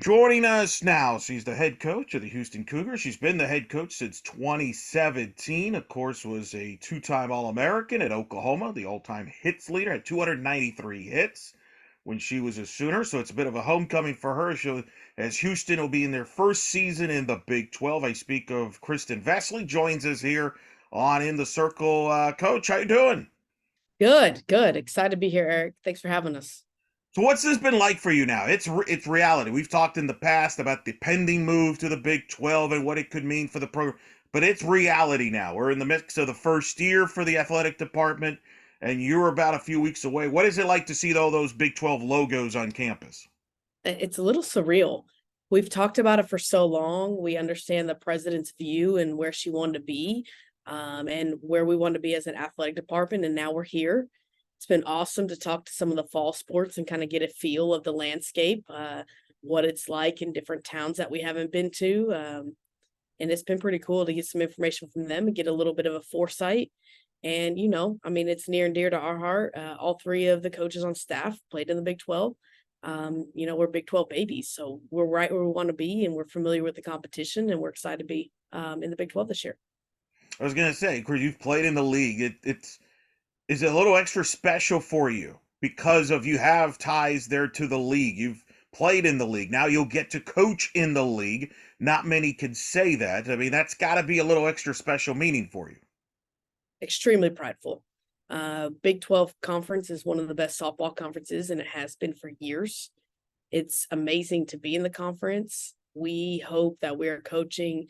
Joining us now, she's the head coach of the Houston Cougars. She's been the head coach since 2017. Of course, was a two-time All-American at Oklahoma, the all-time hits leader, had 293 hits when she was a Sooner. So it's a bit of a homecoming for her. As Houston will be in their first season in the Big 12. I speak of Kristin Vesley, joins us here on In the Circle. Coach, how you doing? Good, good. Excited to be here, Eric. Thanks for having us. So what's this been like for you now? It's reality. We've talked in the past about the pending move to the Big 12 and what it could mean for the program, but it's reality now. We're in the midst of the first year for the athletic department, and you're about a few weeks away. What is it like to see all those Big 12 logos on campus? It's a little surreal. We've talked about it for so long. We understand the president's view and where she wanted to be, and where we want to be as an athletic department. And now we're here. It's been awesome to talk to some of the fall sports and kind of get a feel of the landscape, what it's like in different towns that we haven't been to. And it's been pretty cool to get some information from them and get a little bit of a foresight. And, I mean, it's near and dear to our heart. All three of the coaches on staff played in the Big 12. We're Big 12 babies, so we're right where we want to be, and we're familiar with the competition, and we're excited to be in the Big 12 this year. I was gonna say, Chris, you've played in the league. It's is it a little extra special for you because of you have ties there to the league. You've played in the league. Now you'll get to coach in the league. Not many can say that. I mean, that's got to be a little extra special meaning for you. Extremely prideful. Big 12 conference is one of the best softball conferences, and it has been for years. It's amazing to be in the conference. We hope that we're coaching,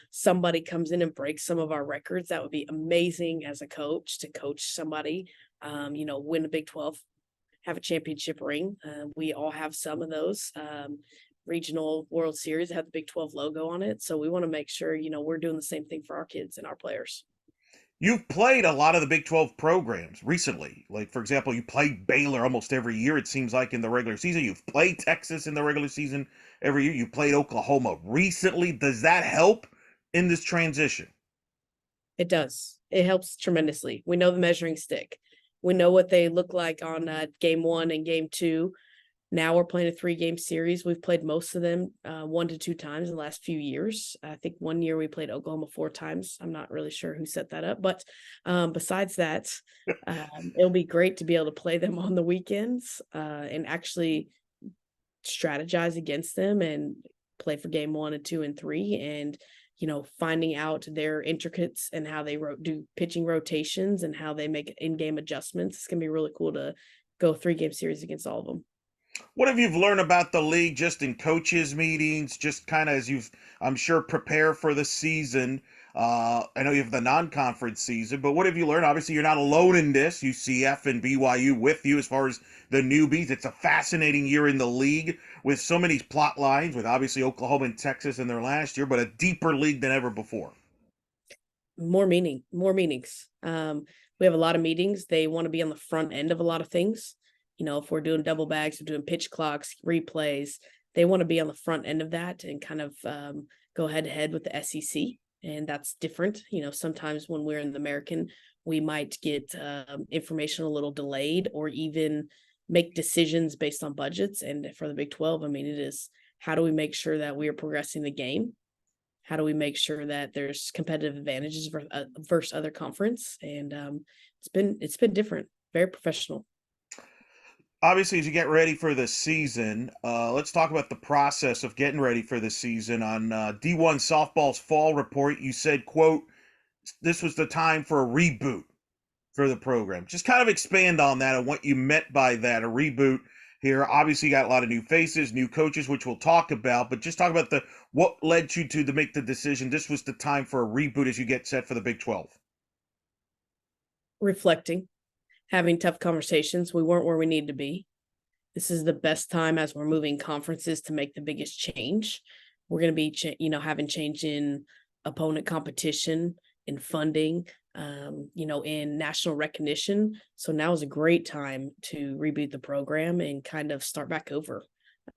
somebody comes in and breaks some of our records. That would be amazing as a coach to coach somebody, win the Big 12, have a championship ring. We all have some of those. Regional World Series have the Big 12 logo on it. So we want to make sure, we're doing the same thing for our kids and our players. You've played a lot of the Big 12 programs recently. Like, for example, you played Baylor almost every year, it seems like, in the regular season. You've played Texas in the regular season every year. You played Oklahoma recently. Does that help in this transition? It does. It helps tremendously. We know the measuring stick. We know what they look like on game one and game two. Now we're playing a 3-game series. We've played most of them 1 to 2 times in the last few years. I think one year we played Oklahoma 4 times. I'm not really sure who set that up, but besides that, it'll be great to be able to play them on the weekends and actually strategize against them and play for game 1 and 2 and 3, and finding out their intricates and how they do pitching rotations and how they make in-game adjustments. It's gonna be really cool to go 3-game series against all of them. What have you learned about the league just in coaches' meetings, just kind of as you've, I'm sure, prepare for the season? I know you have the non-conference season, but what have you learned? Obviously, you're not alone in this. UCF and BYU with you as far as the newbies. It's a fascinating year in the league with so many plot lines, with obviously Oklahoma and Texas in their last year, but a deeper league than ever before. More meetings. We have a lot of meetings. They want to be on the front end of a lot of things. If we're doing double bags, we're doing pitch clocks, replays, they want to be on the front end of that and kind of go head to head with the SEC. And that's different. Sometimes when we're in the American, we might get information a little delayed or even make decisions based on budgets. And for the Big 12, I mean, it is, how do we make sure that we are progressing the game? How do we make sure that there's competitive advantages versus other conference? And it's been different, very professional. Obviously, as you get ready for the season, let's talk about the process of getting ready for the season. On D1 Softball's fall report, you said, quote, this was the time for a reboot for the program. Just kind of expand on that and what you meant by that, a reboot here. Obviously, you got a lot of new faces, new coaches, which we'll talk about, but just talk about what led you to make the decision this was the time for a reboot as you get set for the Big 12. Reflecting, having tough conversations. We weren't where we need to be. This is the best time as we're moving conferences to make the biggest change. We're going to be, having change in opponent competition, in funding, in national recognition. So now is a great time to reboot the program and kind of start back over.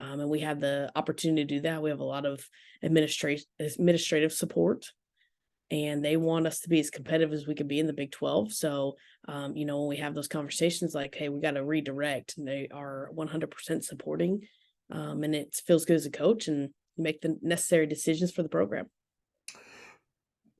And we have the opportunity to do that. We have a lot of administrative support, and they want us to be as competitive as we could be in the Big 12. So, when we have those conversations like, hey, we got to redirect, and they are 100% supporting. and it feels good as a coach and make the necessary decisions for the program.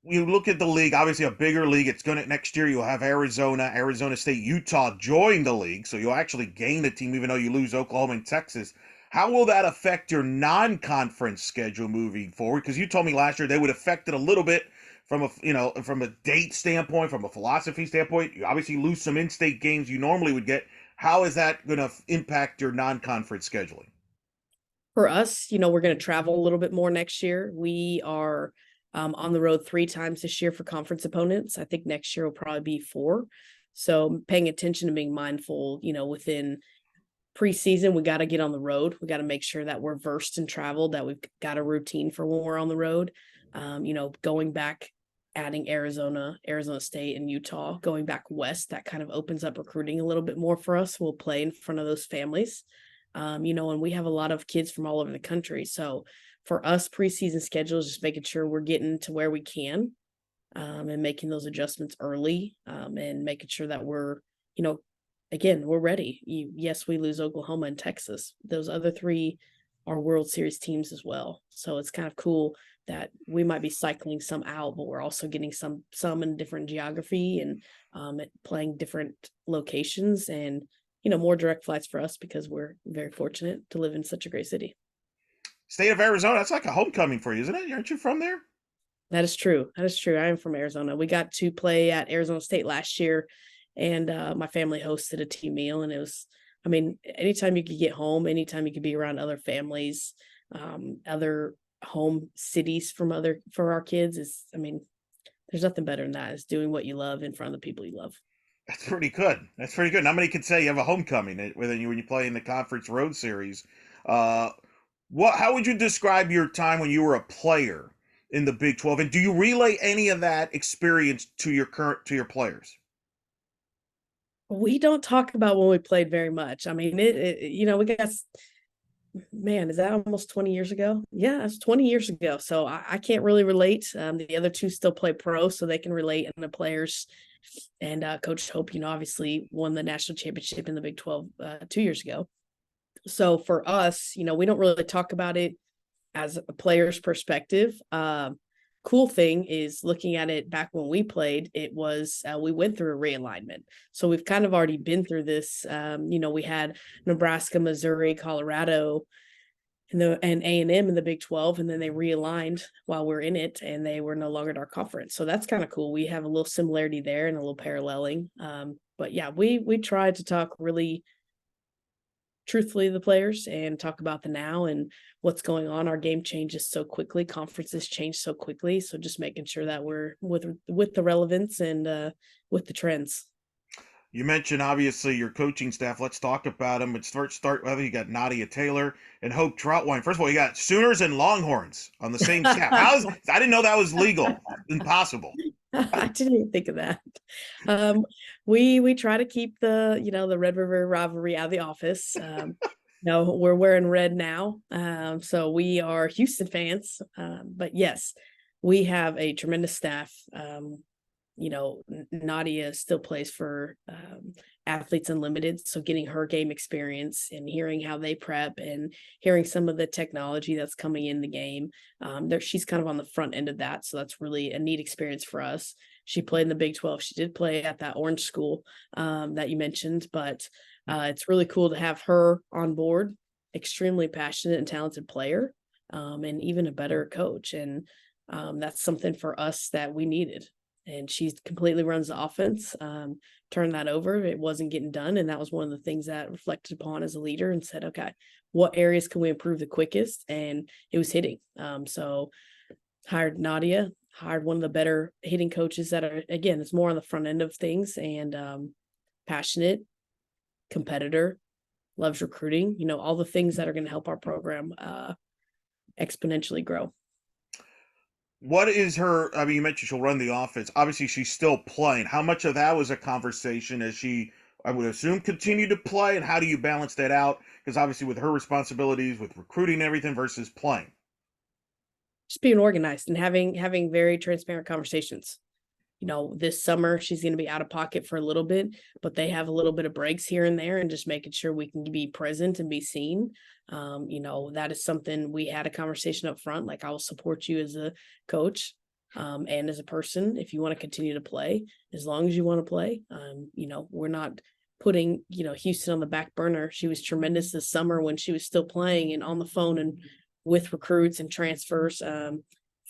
You look at the league, obviously a bigger league. It's going to next year. You'll have Arizona, Arizona State, Utah join the league, so you'll actually gain a team, even though you lose Oklahoma and Texas. How will that affect your non-conference schedule moving forward? Because you told me last year they would affect it a little bit from a date standpoint, from a philosophy standpoint. You obviously lose some in-state games you normally would get. How is that going to impact your non-conference scheduling? For us, we're going to travel a little bit more next year. We are on the road 3 times this year for conference opponents. I think next year will probably be 4. So paying attention and being mindful, within preseason, we got to get on the road. We got to make sure that we're versed in travel, that we've got a routine for when we're on the road. Going back, adding Arizona State, and Utah, going back west, that kind of opens up recruiting a little bit more for us. We'll play in front of those families. And we have a lot of kids from all over the country. So for us, preseason schedules, just making sure we're getting to where we can, and making those adjustments early, and making sure that we're, again, we're ready. Yes, we lose Oklahoma and Texas. Those other 3 are World Series teams as well. So it's kind of cool that we might be cycling some out, but we're also getting some in different geography and playing different locations, and more direct flights for us because we're very fortunate to live in such a great city. State of Arizona, that's like a homecoming for you, isn't it? Aren't you from there? That is true. That is true. I am from Arizona. We got to play at Arizona State last year, and my family hosted a team meal, and it was, anytime you could get home, anytime you could be around other families, other home cities for our kids there's nothing better than that, is doing what you love in front of the people you love. That's pretty good. That's pretty good. Not many can say you have a homecoming when you play in the conference road series. Uh, How would you describe your time when you were a player in the Big 12, and do you relay any of that experience to your players? We don't talk about when we played very much. We got, man, is that almost 20 years ago? Yeah, it's 20 years ago. So I can't really relate. The other 2 still play pro, so they can relate, and the players. And Coach Hope, obviously won the national championship in the Big 12 2 years ago. So for us, we don't really talk about it as a player's perspective. Cool thing is, looking at it back when we played, it was we went through a realignment. So we've kind of already been through this. We had Nebraska, Missouri, Colorado, and A&M in the Big 12, and then they realigned while we're in it, and they were no longer in our conference. So that's kind of cool. We have a little similarity there and a little paralleling. But yeah, we tried to talk really truthfully to the players and talk about the now and what's going on. Our game changes so quickly. Conferences change so quickly. So just making sure that we're with the relevance and with the trends. You mentioned obviously your coaching staff. Let's talk about them. Let's start whether you got Nadia Taylor and Hope Troutwine. First of all, you got Sooners and Longhorns on the same staff. I didn't know that was legal. Impossible. I didn't even think of that. We try to keep the Red River rivalry out of the office. We're wearing red now, so we are Houston fans. But yes, we have a tremendous staff. Nadia still plays for Athletes Unlimited, so getting her game experience and hearing how they prep and hearing some of the technology that's coming in the game, she's kind of on the front end of that, so that's really a neat experience for us. She played in the Big 12. She did play at that Orange school that you mentioned, but it's really cool to have her on board. Extremely passionate and talented player, and even a better coach, and that's something for us that we needed. And she completely runs the offense, turned that over. It wasn't getting done. And that was one of the things that reflected upon as a leader and said, okay, what areas can we improve the quickest? And it was hitting. So hired Nadia, hired one of the better hitting coaches that are, again, it's more on the front end of things, and passionate, competitor, loves recruiting, all the things that are going to help our program exponentially grow. What is her? I mean, you mentioned she'll run the offense. Obviously, she's still playing. How much of that was a conversation as she, I would assume, continued to play? And how do you balance that out? Because obviously, with her responsibilities with recruiting and everything versus playing. Just being organized and having very transparent conversations. this summer she's going to be out of pocket for a little bit, but they have a little bit of breaks here and there, and just making sure we can be present and be seen. That is something we had a conversation up front. Like, I will support you as a coach, and as a person, if you want to continue to play, as long as you want to play. We're not putting, Houston on the back burner. She was tremendous this summer when she was still playing and on the phone and with recruits and transfers.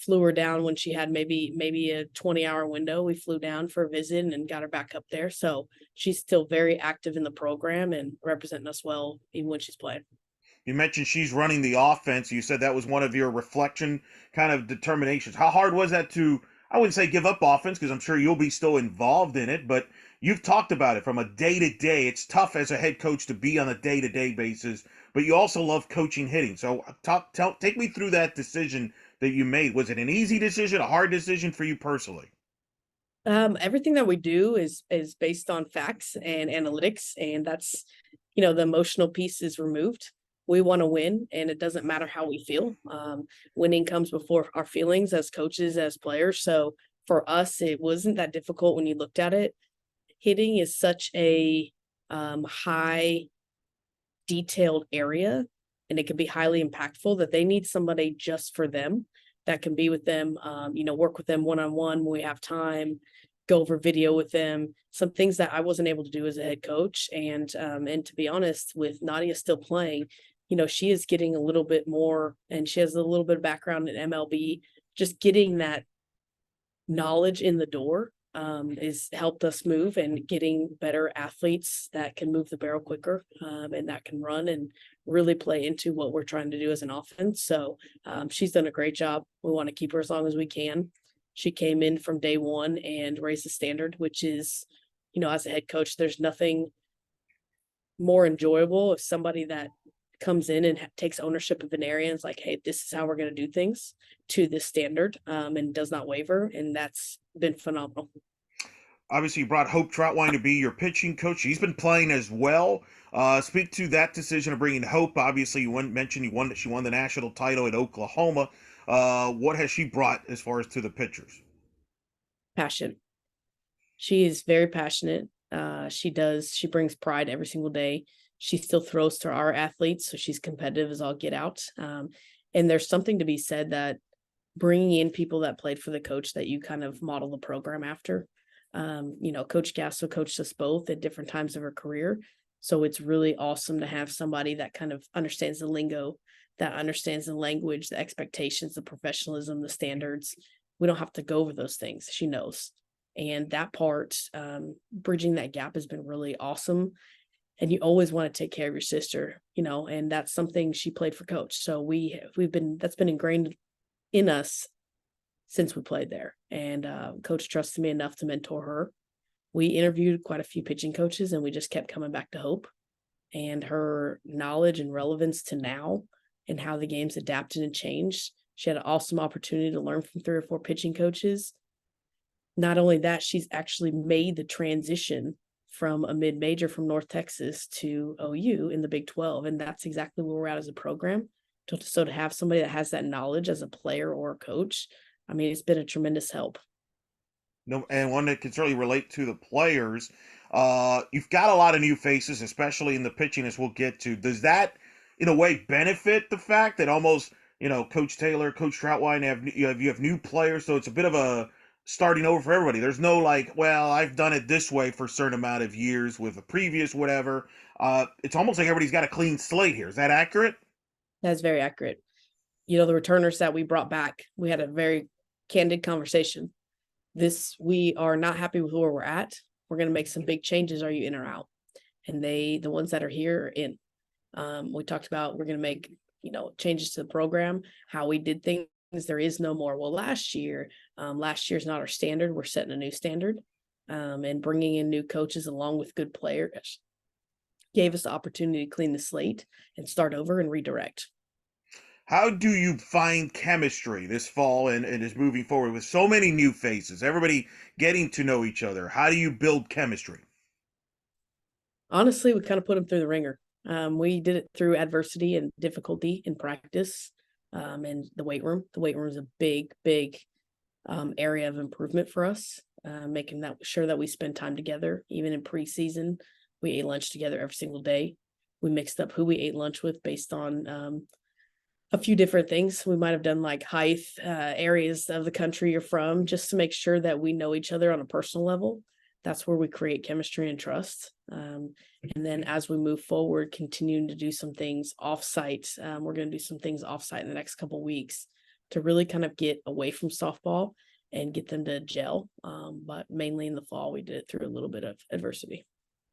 Flew her down when she had maybe a 20-hour window. We flew down for a visit and got her back up there. So she's still very active in the program and representing us well, even when she's playing. You mentioned she's running the offense. You said that was one of your reflection kind of determinations. How hard was that to, I wouldn't say give up offense, because I'm sure you'll be still involved in it, but you've talked about it from a day-to-day. It's tough as a head coach to be on a day-to-day basis, but you also love coaching hitting. So take me through that decision that you made. Was it an easy decision, a hard decision for you personally? Everything that we do is based on facts and analytics, and that's, the emotional piece is removed. We want to win, and it doesn't matter how we feel. Winning comes before our feelings as coaches, as players. So for us, it wasn't that difficult when you looked at it. Hitting is such a high detailed area, and it can be highly impactful, that they need somebody just for them that can be with them, work with them one-on-one when we have time, go over video with them, some things that I wasn't able to do as a head coach. And to be honest, with Nadia still playing, she is getting a little bit more, and she has a little bit of background in MLB, just getting that knowledge in the door is helped us move, and getting better athletes that can move the barrel quicker, and that can run and really play into what we're trying to do as an offense. So she's done a great job. We want to keep her as long as we can. She came in from day one and raised the standard, which is, as a head coach, there's nothing more enjoyable if somebody that comes in and takes ownership of an area and is like, hey, this is how we're going to do things to this standard, and does not waver. And that's been phenomenal. Obviously, you brought Hope Troutwine to be your pitching coach. She's been playing as well. Speak to that decision of bringing Hope. Obviously, she won the national title at Oklahoma. What has she brought as far as to the pitchers? Passion. She is very passionate. She brings pride every single day. She still throws to our athletes, so she's competitive as all get out. And there's something to be said that bringing in people that played for the coach that you kind of model the program after. Coach Gasso coached us both at different times of her career. So it's really awesome to have somebody that kind of understands the lingo, that understands the language, the expectations, the professionalism, the standards. We don't have to go over those things. She knows. And that part, bridging that gap has been really awesome. And you always want to take care of your sister, and that's something she played for coach. So that's been ingrained in us since we played there. And coach trusted me enough to mentor her. We interviewed quite a few pitching coaches, and we just kept coming back to Hope and her knowledge and relevance to now and how the game's adapted and changed. She had an awesome opportunity to learn from 3 or 4 pitching coaches. Not only that, she's actually made the transition from a mid-major from North Texas to OU in the Big 12. And that's exactly where we're at as a program. So to have somebody that has that knowledge as a player or a coach, I mean, it's been a tremendous help. No, and one that can certainly relate to the players. You've got a lot of new faces, especially in the pitching, as we'll get to. Does that, in a way, benefit the fact that almost, Coach Taylor, Coach Troutwine you have new players, so it's a bit of a starting over for everybody. There's no like, well, I've done it this way for a certain amount of years with a previous whatever. It's almost like everybody's got a clean slate here. Is that accurate? That's very accurate. The returners that we brought back, we had a very candid conversation. We are not happy with where we're at. We're going to make some big changes. Are you in or out? And the ones that are here are in. We talked about, we're going to make, changes to the program, how we did things. There is no more. Well, last year's not our standard. We're setting a new standard, and bringing in new coaches along with good players gave us the opportunity to clean the slate and start over and redirect. How do you find chemistry this fall and is moving forward with so many new faces, everybody getting to know each other? How do you build chemistry? Honestly, we kind of put them through the ringer. We did it through adversity and difficulty in practice, and the weight room. The weight room is a big area of improvement for us. making sure that we spend time together. Even in preseason, we ate lunch together every single day. We mixed up who we ate lunch with based on a few different things. We might have done like height, areas of the country you're from, just to make sure that we know each other on a personal level. That's where we create chemistry and trust. And then as we move forward, continuing to do some things offsite. We're going to do some things offsite in the next couple of weeks to really kind of get away from softball and get them to gel. But mainly in the fall, we did it through a little bit of adversity.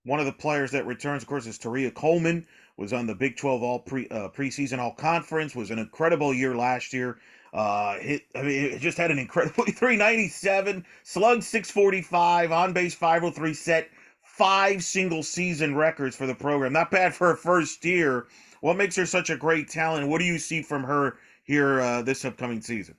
One of the players that returns, of course, is Taria Coleman. Was on the Big 12 preseason All Conference. Was an incredible year last year. It just had an incredible 397, slug 645, on base 503, set 5 single season records for the program. Not bad for her first year. What makes her such a great talent? What do you see from her here this upcoming season?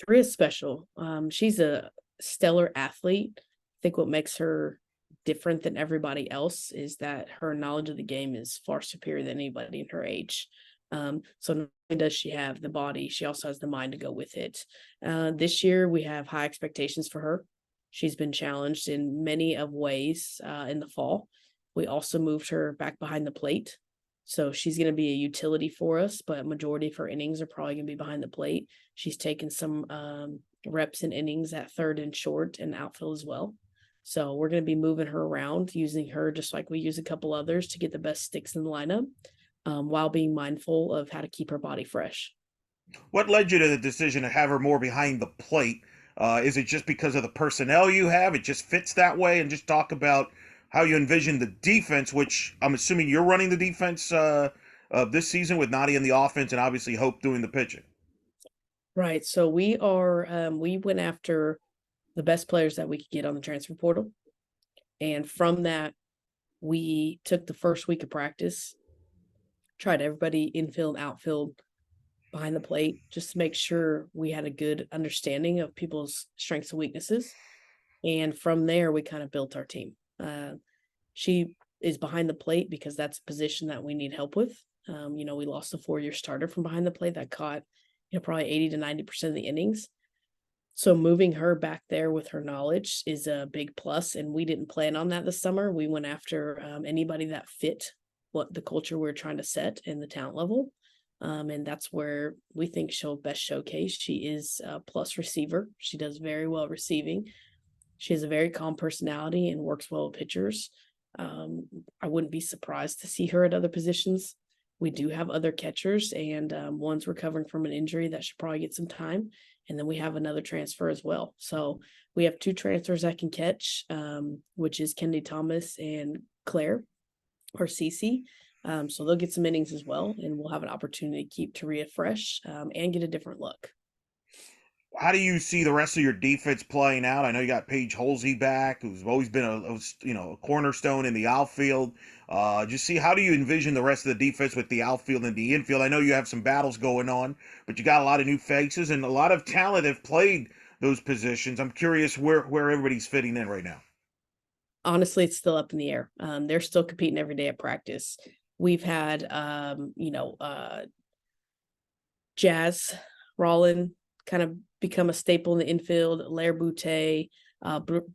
Taria's special. She's a stellar athlete. I think what makes her different than everybody else is that her knowledge of the game is far superior than anybody in her age. So not only does she have the body, she also has the mind to go with it. This year, we have high expectations for her. She's been challenged in many of ways in the fall. We also moved her back behind the plate. So she's going to be a utility for us, but majority of her innings are probably going to be behind the plate. She's taken some reps and innings at third and short and outfield as well. So we're going to be moving her around, using her just like we use a couple others to get the best sticks in the lineup, while being mindful of how to keep her body fresh. What led you to the decision to have her more behind the plate? Is it just because of the personnel you have? It just fits that way? And just talk about how you envision the defense, which I'm assuming you're running the defense this season with Nadia in the offense and obviously Hope doing the pitching. Right. So we went after the best players that we could get on the transfer portal. And from that, we took the first week of practice, tried everybody infield, outfield, behind the plate, just to make sure we had a good understanding of people's strengths and weaknesses. And from there, we kind of built our team. She is behind the plate because that's a position that we need help with. We lost a 4-year starter from behind the plate that caught, probably 80 to 90% of the innings. So moving her back there with her knowledge is a big plus, and we didn't plan on that this summer. We went after anybody that fit what the culture we're trying to set and the talent level. And that's where we think she'll best showcase. She is a plus receiver. She does very well receiving. She has a very calm personality and works well with pitchers. I wouldn't be surprised to see her at other positions. We do have other catchers, and one's recovering from an injury that should probably get some time. And then we have another transfer as well. So we have 2 transfers that can catch, which is Kendi Thomas and Claire or Cece. So they'll get some innings as well, and we'll have an opportunity to keep Taria fresh and get a different look. How do you see the rest of your defense playing out? I know you got Paige Holsey back, who's always been a cornerstone in the outfield. Just see, how do you envision the rest of the defense with the outfield and the infield? I know you have some battles going on, but you got a lot of new faces and a lot of talent have played those positions. I'm curious where everybody's fitting in right now. Honestly, it's still up in the air. They're still competing every day at practice. We've had, Jazz Rollin kind of become a staple in the infield. Lair Boutte,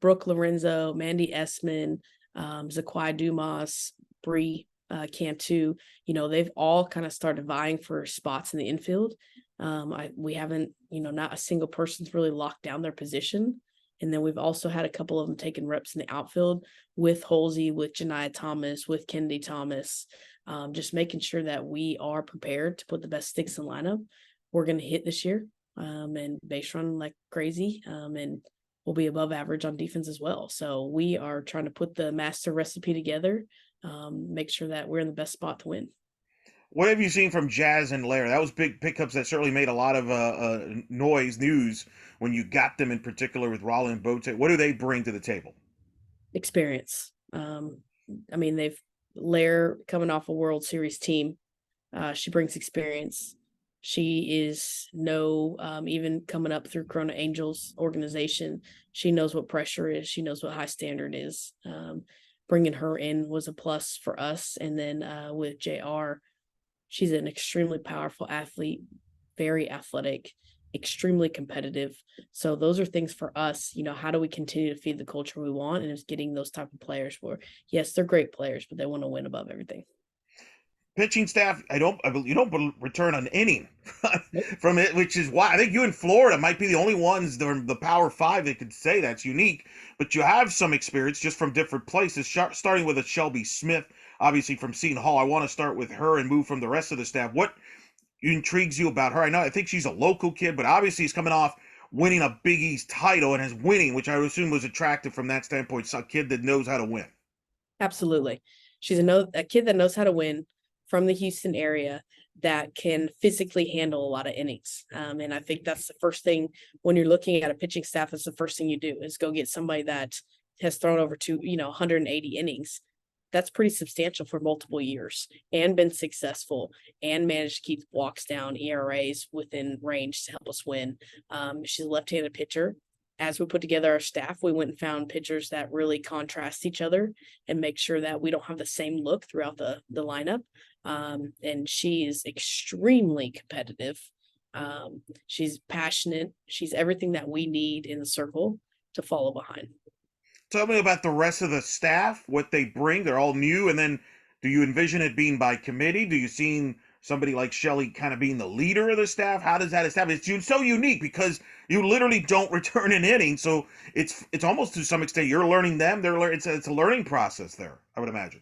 Brooke Lorenzo, Mandy Essman, Zaquai Dumas, Bree Cantu. They've all kind of started vying for spots in the infield. We haven't, not a single person's really locked down their position. And then we've also had a couple of them taking reps in the outfield with Holsey, with Janiyah Thomas, with Kendi Thomas, just making sure that we are prepared to put the best sticks in lineup. We're going to hit this year and base run like crazy, and we'll be above average on defense as well. So we are trying to put the master recipe together, make sure that we're in the best spot to win. What have you seen from Jazz and Lair? That was big pickups that certainly made a lot of news when you got them, in particular with Rollin and Bote. What do they bring to the table? Experience. They've Lair coming off a World Series team. She brings experience. She is even coming up through Corona Angels organization. She knows what pressure is. She knows what high standard is. Bringing her in was a plus for us. And then with JR, she's an extremely powerful athlete, very athletic. extremely competitive. So those are things for us, how do we continue to feed the culture we want? And it's getting those type of players where, yes, they're great players, but they want to win above everything. Pitching staff, you don't return an inning Nope. from it, which is why I think you in Florida might be the only ones, the Power Five, that could say that's unique. But you have some experience just from different places, starting with a Shelby Smith, obviously from Seton Hall. I want to start with her and move from the rest of the staff. What intrigues you about her? I think she's a local kid, but obviously he's coming off winning a Big East title and is winning, which I would assume was attractive from that standpoint. It's a kid that knows how to win. Absolutely. She's a kid that knows how to win from the Houston area that can physically handle a lot of innings. And I think that's the first thing when you're looking at a pitching staff. That's the first thing you do is go get somebody that has thrown over 180 innings. That's pretty substantial for multiple years and been successful and managed to keep walks down, ERAs within range to help us win. She's a left-handed pitcher. As we put together our staff, we went and found pitchers that really contrast each other and make sure that we don't have the same look throughout the lineup. And she is extremely competitive. She's passionate. She's everything that we need in the circle to follow behind. Tell me about the rest of the staff, what they bring. They're all new, and then do you envision it being by committee? Do you see somebody like Shelly kind of being the leader of the staff? How does that establish? It's so unique because you literally don't return an inning, so it's almost to some extent you're learning them. It's a learning process there, I would imagine.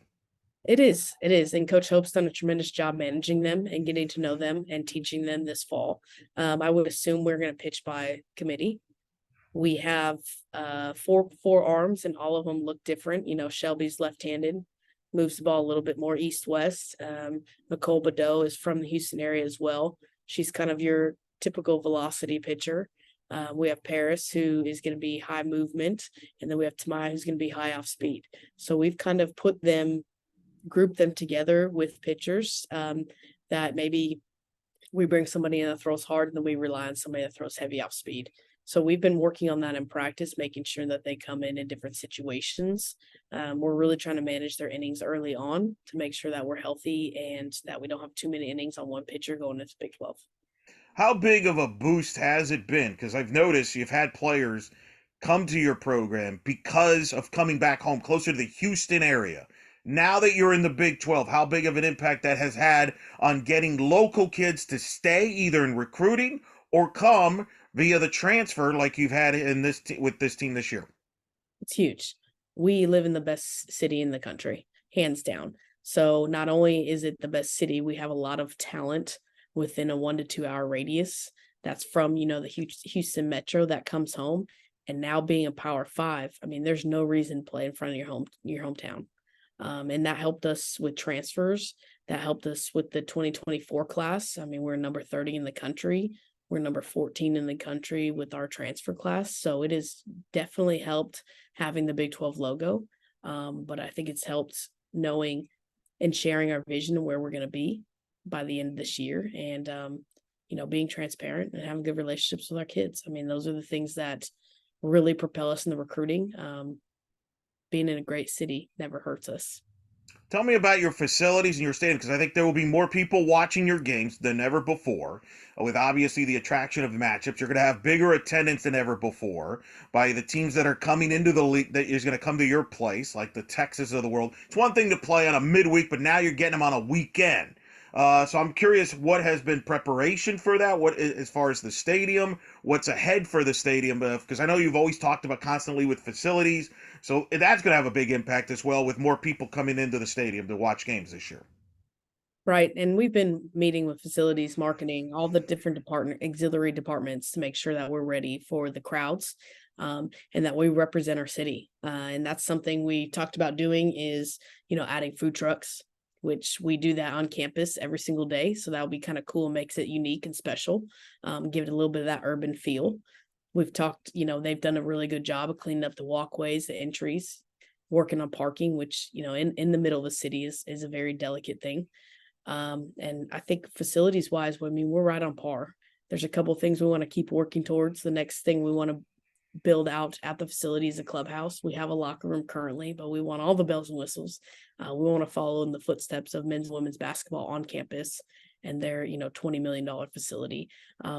It is. And Coach Hope's done a tremendous job managing them and getting to know them and teaching them this fall. I would assume we're going to pitch by committee. We have four arms, and all of them look different. Shelby's left-handed, moves the ball a little bit more east-west. Nicole Badeau is from the Houston area as well. She's kind of your typical velocity pitcher. We have Paris, who is going to be high movement, and then we have Tamai, who's going to be high off speed. So we've kind of grouped them together with pitchers that maybe we bring somebody in that throws hard, and then we rely on somebody that throws heavy off speed. So we've been working on that in practice, making sure that they come in different situations. We're really trying to manage their innings early on to make sure that we're healthy and that we don't have too many innings on one pitcher going into Big 12. How big of a boost has it been? Because I've noticed you've had players come to your program because of coming back home closer to the Houston area. Now that you're in the Big 12, how big of an impact that has had on getting local kids to stay either in recruiting or come via the transfer like you've had in with this team this year? It's huge. We live in the best city in the country, hands down. So not only is it the best city, we have a lot of talent within a 1 to 2 hour radius. That's from, the Houston Metro that comes home. And now being a Power 5, I mean, there's no reason to play in front of your hometown. And that helped us with transfers. That helped us with the 2024 class. I mean, we're number 30 in the country. We're number 14 in the country with our transfer class. So it has definitely helped having the Big 12 logo. But I think it's helped knowing and sharing our vision of where we're going to be by the end of this year. And, being transparent and having good relationships with our kids. I mean, those are the things that really propel us in the recruiting. Being in a great city never hurts us. Tell me about your facilities and your stadium, because I think there will be more people watching your games than ever before. With obviously the attraction of matchups, you're going to have bigger attendance than ever before by the teams that are coming into the league that is going to come to your place, like the Texas of the world. It's one thing to play on a midweek, but now you're getting them on a weekend. So I'm curious, what has been preparation for that? What, as far as the stadium, what's ahead for the stadium? Because I know you've always talked about constantly with facilities, so that's going to have a big impact as well with more people coming into the stadium to watch games this year. Right. And we've been meeting with facilities, marketing, all the different auxiliary departments to make sure that we're ready for the crowds and that we represent our city. And that's something we talked about doing is, adding food trucks, which we do that on campus every single day. So that'll be kind of cool, makes it unique and special, give it a little bit of that urban feel. We've talked, they've done a really good job of cleaning up the walkways, the entries, working on parking, which, in the middle of the city is a very delicate thing. And I think facilities wise, we're right on par. There's a couple of things we want to keep working towards. The next thing we want to build out at the facility is a clubhouse. We have a locker room currently, but we want all the bells and whistles. We want to follow in the footsteps of men's and women's basketball on campus and their, $20 million facility.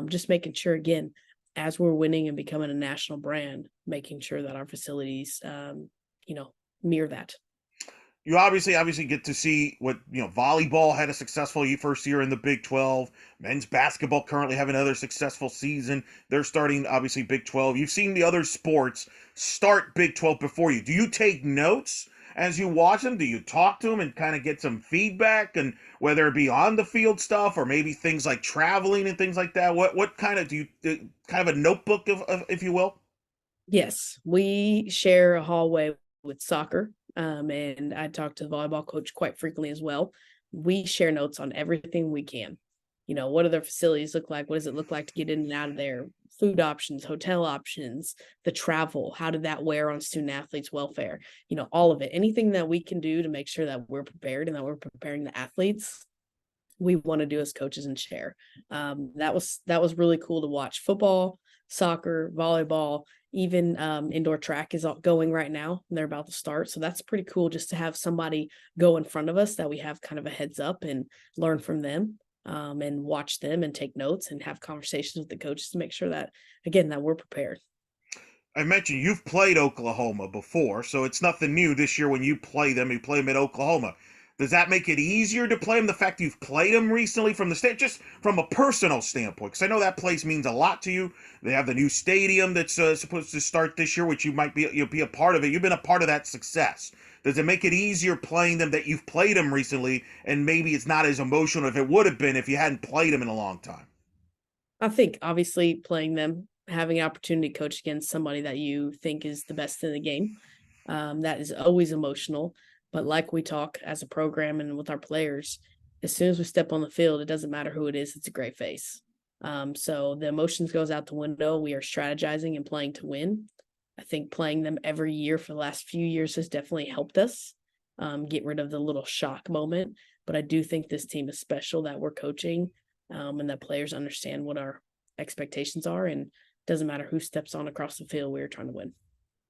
Just making sure, again, as we're winning and becoming a national brand, making sure that our facilities, mirror that. You obviously get to see what volleyball had a successful first year in the Big 12. Men's basketball currently have another successful season. They're starting obviously Big 12. You've seen the other sports start Big 12 before you. Do you take notes as you watch them? Do you talk to them and kind of get some feedback, and whether it be on the field stuff or maybe things like traveling and things like that? What kind of kind of a notebook of if you will? Yes, we share a hallway with soccer, and I talk to the volleyball coach quite frequently as well. We share notes on everything we can. What do their facilities look like? What does it look like to get in and out of there? Food options, hotel options, the travel. How did that wear on student athletes' welfare? All of it. Anything that we can do to make sure that we're prepared and that we're preparing the athletes, we want to do as coaches and share. That was really cool to watch. Football, soccer, volleyball, even indoor track is going right now. They're about to start. So that's pretty cool just to have somebody go in front of us that we have kind of a heads up and learn from them, and watch them and take notes and have conversations with the coaches to make sure that, again, that we're prepared. I mentioned you've played Oklahoma before, so it's nothing new this year when you play them. You play them at Oklahoma. Does that make it easier to play them? The fact you've played them recently from the state, just from a personal standpoint, because I know that place means a lot to you. They have the new stadium that's supposed to start this year, which you'll be a part of it. You've been a part of that success. Does it make it easier playing them that you've played them recently, and maybe it's not as emotional if it would have been if you hadn't played them in a long time? I think obviously playing them, having an opportunity to coach against somebody that you think is the best in the game, that is always emotional. But like we talk as a program and with our players, as soon as we step on the field, it doesn't matter who it is, it's a great face. So the emotions goes out the window. We are strategizing and playing to win. I think playing them every year for the last few years has definitely helped us get rid of the little shock moment. But I do think this team is special that we're coaching, and that players understand what our expectations are. And it doesn't matter who steps on across the field, we're trying to win.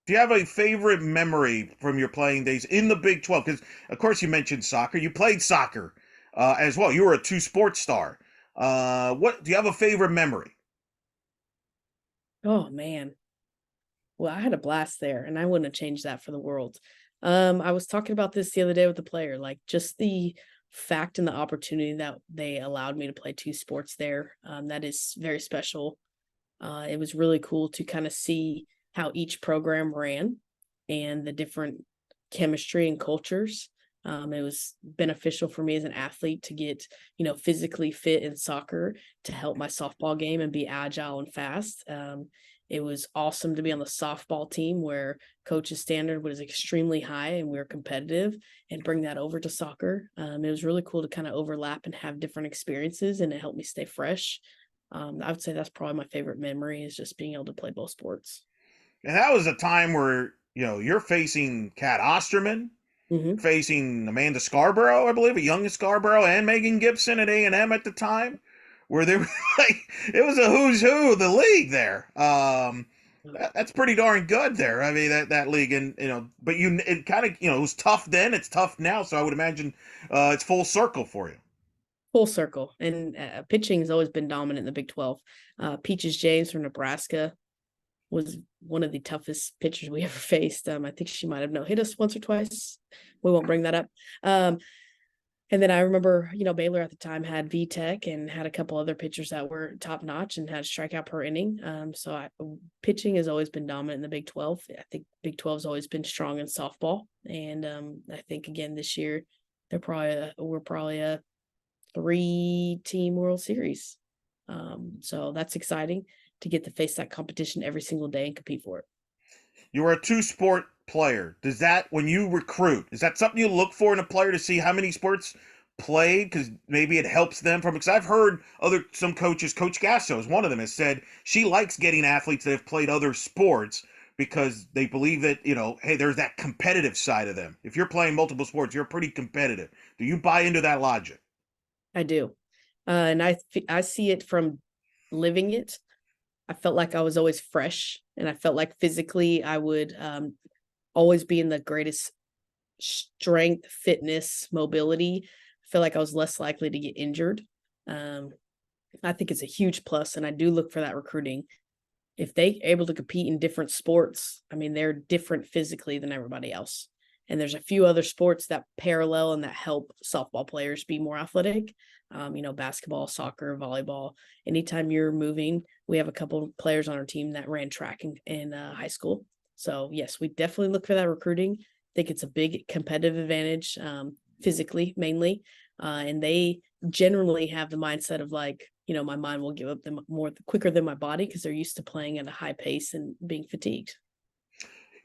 Do you have a favorite memory from your playing days in the Big 12? Because, of course, you mentioned soccer. You played soccer as well. You were a two-sport star. What do you have a favorite memory? Oh, man. Well, I had a blast there, and I wouldn't have changed that for the world. I was talking about this the other day with the player, like just the fact and the opportunity that they allowed me to play two sports there. That is very special. It was really cool to kind of see how each program ran and the different chemistry and cultures. It was beneficial for me as an athlete to get, physically fit in soccer to help my softball game and be agile and fast. It was awesome to be on the softball team where coach's standard was extremely high and we were competitive, and bring that over to soccer. It was really cool to kind of overlap and have different experiences, and it helped me stay fresh. I would say that's probably my favorite memory, is just being able to play both sports. And that was a time where you're facing Kat Osterman, Hmm. facing Amanda Scarborough, I believe, a young Scarborough, and Megan Gibson at A&M at the time, where they were like, it was a who's who of the league there. That's pretty darn good there. I mean, that league, and but it kind of it was tough then. It's tough now, so I would imagine it's full circle for you. Full circle. And pitching has always been dominant in the Big 12. Peaches James from Nebraska was one of the toughest pitchers we ever faced. I think she might have hit us once or twice. We won't bring that up. And then I remember, Baylor at the time had VTech and had a couple other pitchers that were top notch and had a strikeout per inning. Pitching has always been dominant in the Big 12. I think Big 12 has always been strong in softball. And I think again this year we're probably a 3-team World Series. So that's exciting to get to face that competition every single day and compete for it. You were a two-sport player. Does that, when you recruit, is that something you look for in a player to see how many sports played? Because maybe it helps them from. Because I've heard some coaches, Coach Gasso is one of them, has said she likes getting athletes that have played other sports because they believe that hey, there's that competitive side of them. If you're playing multiple sports, you're pretty competitive. Do you buy into that logic? I do, and I see it from living it. I felt like I was always fresh, and I felt like physically I would always be in the greatest strength, fitness, mobility. I feel like I was less likely to get injured. Um, I think it's a huge plus, and I do look for that recruiting. If they able to compete in different sports, I mean, they're different physically than everybody else. And there's a few other sports that parallel and that help softball players be more athletic. Basketball, soccer, volleyball. Anytime you're moving, we have a couple of players on our team that ran track in high school. So yes, we definitely look for that recruiting. I think it's a big competitive advantage, physically mainly, and they generally have the mindset of like, my mind will give up them more quicker than my body because they're used to playing at a high pace and being fatigued.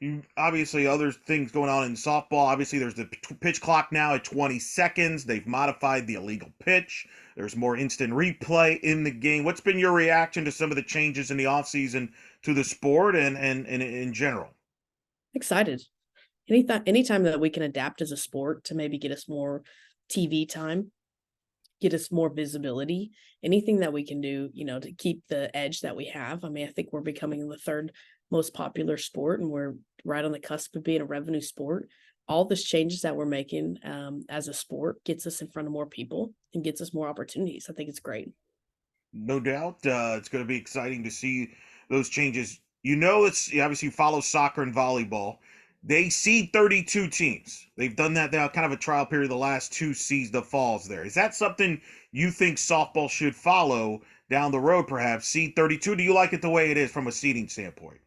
You obviously other things going on in softball. Obviously, there's the pitch clock now at 20 seconds. They've modified the illegal pitch. There's more instant replay in the game. What's been your reaction to some of the changes in the offseason to the sport and in general? Excited. Anytime that we can adapt as a sport to maybe get us more TV time, get us more visibility, anything that we can do, to keep the edge that we have. I mean, I think we're becoming the third most popular sport, and we're right on the cusp of being a revenue sport. All this changes that we're making as a sport gets us in front of more people and gets us more opportunities. I think it's great. No doubt, it's going to be exciting to see those changes. It's obviously you follow soccer and volleyball. They seed 32 teams. They've done that now, kind of a trial period the last two seeds, the falls there. Is that something you think softball should follow down the road, perhaps? Seed 32? Do you like it the way it is from a seeding standpoint?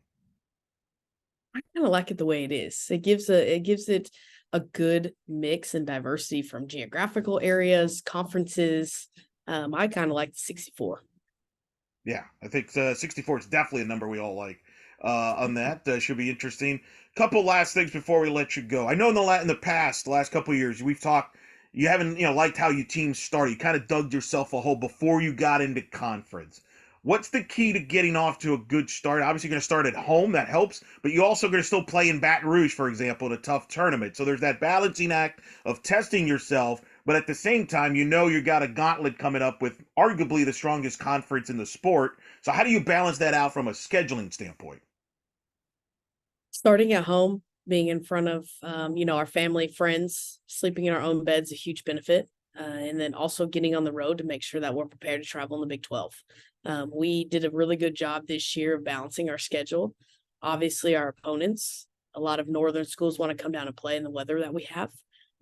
I kind of like it the way it is. It gives it a good mix and diversity from geographical areas, conferences. I kind of like the 64. Yeah, I think 64 is definitely a number we all like on that. Should be interesting. Couple last things before we let you go. I know in the past, the last couple of years, we've talked. You haven't liked how your team started. You kind of dug yourself a hole before you got into conference. What's the key to getting off to a good start? Obviously, you're going to start at home. That helps, but you also going to still play in Baton Rouge, for example, in a tough tournament. So there's that balancing act of testing yourself, but at the same time, you got a gauntlet coming up with arguably the strongest conference in the sport. So how do you balance that out from a scheduling standpoint? Starting at home, being in front of our family, friends, sleeping in our own beds, a huge benefit. And then also getting on the road to make sure that we're prepared to travel in the Big 12. We did a really good job this year of balancing our schedule. Obviously, our opponents, a lot of northern schools want to come down and play in the weather that we have,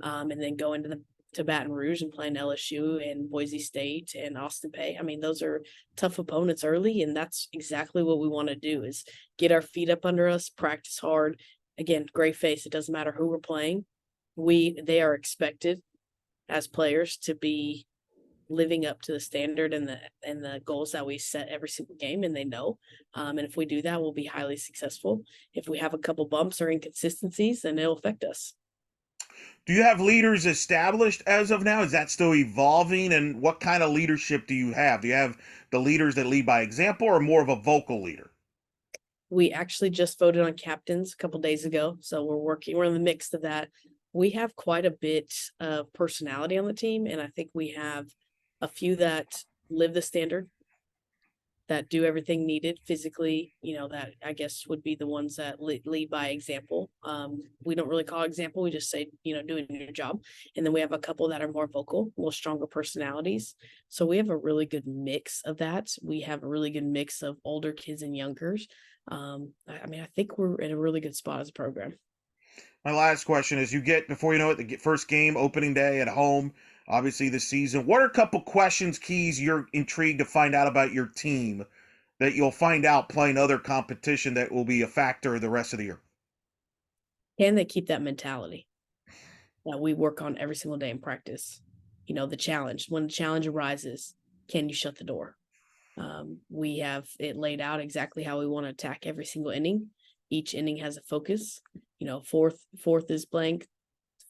and then go into the to Baton Rouge and playing LSU and Boise State and Austin Pay. I mean, those are tough opponents early, and that's exactly what we want to do is get our feet up under us, practice hard. Again, great face. It doesn't matter who we're playing. They are expected as players to be living up to the standard and the goals that we set every single game, and they know. And if we do that, we'll be highly successful. If we have a couple bumps or inconsistencies, then it'll affect us. Do you have leaders established as of now? Is that still evolving? And what kind of leadership do you have? Do you have the leaders that lead by example or more of a vocal leader? We actually just voted on captains a couple days ago, so we're in the mix of that. We have quite a bit of personality on the team, and I think we have a few that live the standard, that do everything needed physically, that I guess would be the ones that lead by example. We don't really call example. We just say, doing your job. And then we have a couple that are more vocal, a little stronger personalities. So we have a really good mix of that. We have a really good mix of older kids and youngers. I mean, I think we're in a really good spot as a program. My last question is before you know it, the first game, opening day at home, obviously this season. What are a couple questions, keys you're intrigued to find out about your team that you'll find out playing other competition that will be a factor the rest of the year? Can they keep that mentality that we work on every single day in practice? The challenge. When the challenge arises, can you shut the door? We have it laid out exactly how we want to attack every single inning. Each inning has a focus. Fourth is blank,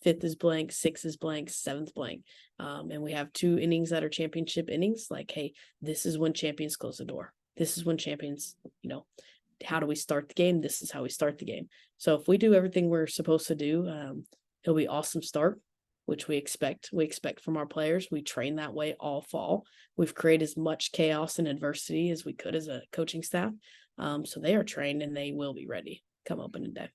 fifth is blank, sixth is blank, seventh blank. And we have 2 innings that are championship innings. Like, hey, this is when champions close the door. This is when champions, how do we start the game? This is how we start the game. So if we do everything we're supposed to do, it'll be awesome start, which we expect. We expect from our players. We train that way all fall. We've created as much chaos and adversity as we could as a coaching staff. So they are trained and they will be ready come opening day.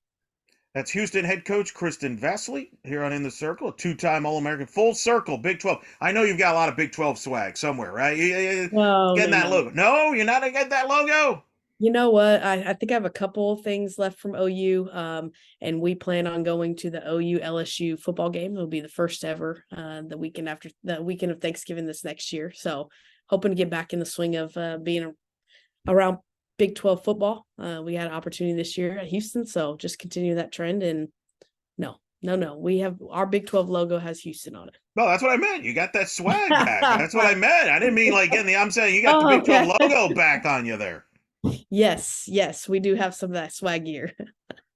That's Houston head coach Kristin Vesley here on In the Circle, a two-time All-American, full circle, Big 12. I know you've got a lot of Big 12 swag somewhere, right? No, Getting no, that no. logo. No, you're not going to get that logo? You know what? I think I have a couple things left from OU, and we plan on going to the OU LSU football game. It'll be the first ever the weekend after the weekend of Thanksgiving this next year. So hoping to get back in the swing of being around Big 12 football. We had an opportunity this year at Houston, so just continue that trend. And no, we have our Big 12 logo has Houston on it. No, that's what I meant. You got that swag back. That's what I meant. I didn't mean like getting the. I'm saying you got the Oh, Big 12 okay. logo back on you there. Yes, we do have some of that swag gear.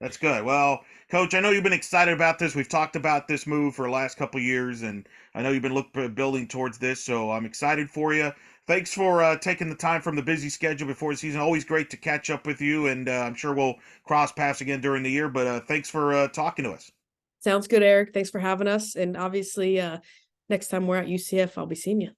That's good. Well, Coach, I know you've been excited about this. We've talked about this move for the last couple of years, and I know you've been building towards this. So I'm excited for you. Thanks for taking the time from the busy schedule before the season. Always great to catch up with you, and I'm sure we'll cross paths again during the year. But thanks for talking to us. Sounds good, Eric. Thanks for having us. And obviously, next time we're at UCF, I'll be seeing you.